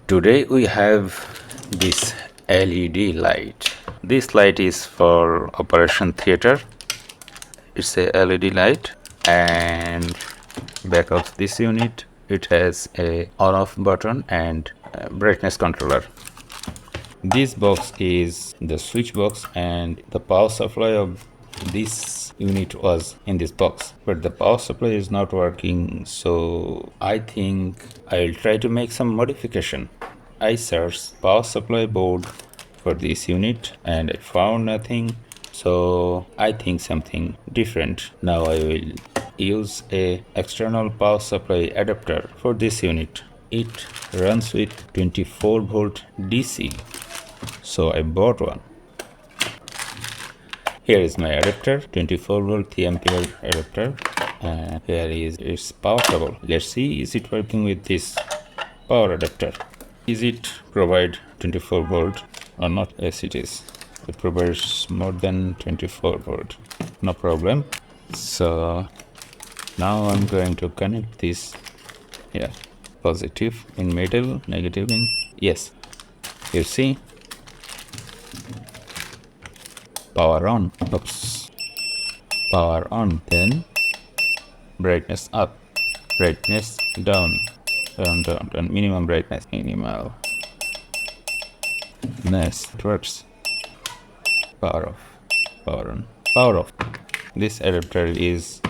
Today we have this LED light. This light is for operation theater. It's a LED light, and back of this unit it has a on off button and a brightness controller. This box is the switch box, and the power supply of this unit was in this box, but the power supply is not working, so I think I'll try to make some modification. I searched power supply board for this unit and I found nothing, so I think something different. Now I will use a external power supply adapter for this unit. It runs with 24 volt DC, so I bought one. Here is my adapter, 24 volt 3 ampere adapter, and here is its power cable. Let's see, is it working with this power adapter? Is it provide 24 volt or not? Yes, it is. It provides more than 24 volt. No problem. So now I'm going to connect this here. Positive in middle, negative in yes. You see, power on. Oops. Power on. Then brightness up, brightness down, down. Minimum brightness, minimal. Nice. It works. Power off, power on, power off. This adapter is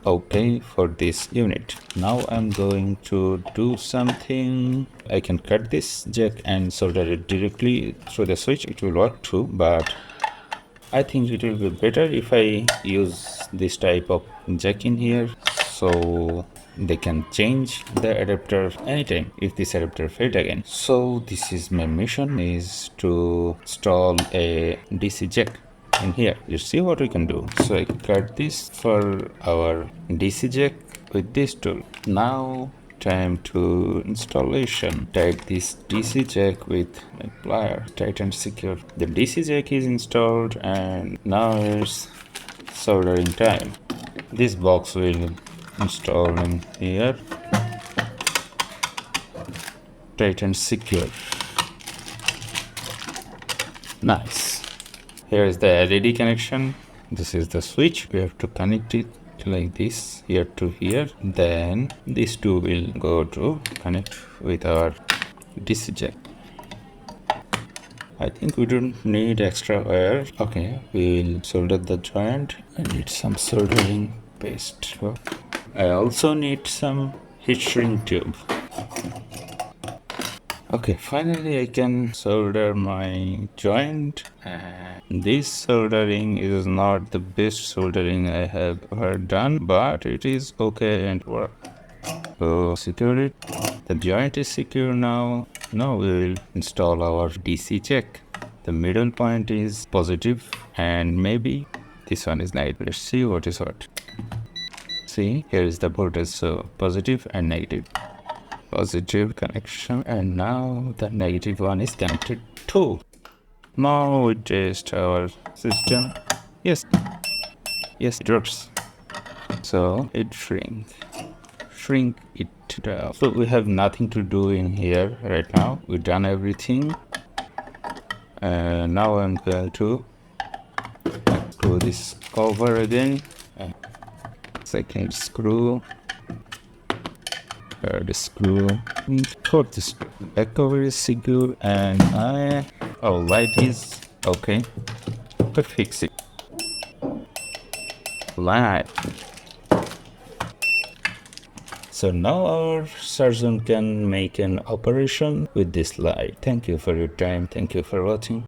okay for this unit. Now I'm going to do something. I can cut this jack and solder it directly through the switch. It will work too, but I think it will be better if I use this type of jack in here, so they can change the adapter anytime if this adapter failed again. So this is my mission, is to install a DC jack in here. You see what we can do. So I cut this for our DC jack with this tool. Now time to installation. Tight this DC jack with a plier, tight and secure. The DC jack is installed, and now it's soldering time. This box will install in here, tight and secure. Nice. Here is the LED connection. This is the switch. We have to connect it like this, here to here. Then these two will go to connect with our DC jack. I think we don't need extra wire. Okay, we will solder the joint. I need some soldering paste. I also need some heat shrink tube. Okay, finally I can solder my joint. And this soldering is not the best soldering I have ever done, but it is okay and work. So secure it. The joint is secure now. Now we will install our DC jack. The middle point is positive and maybe this one is negative. Let's see what is what. See, here is the voltage, so positive and negative. Positive connection, and now the negative one is connected too. Now we test our system. Yes, it works. So it shrink it down. So we have nothing to do in here right now. We've done everything. Now I'm going to screw this cover again. Second screw. Third screw. Third this back cover is secure, and light is okay. But fix it. Light. So now our surgeon can make an operation with this light. Thank you for your time. Thank you for watching.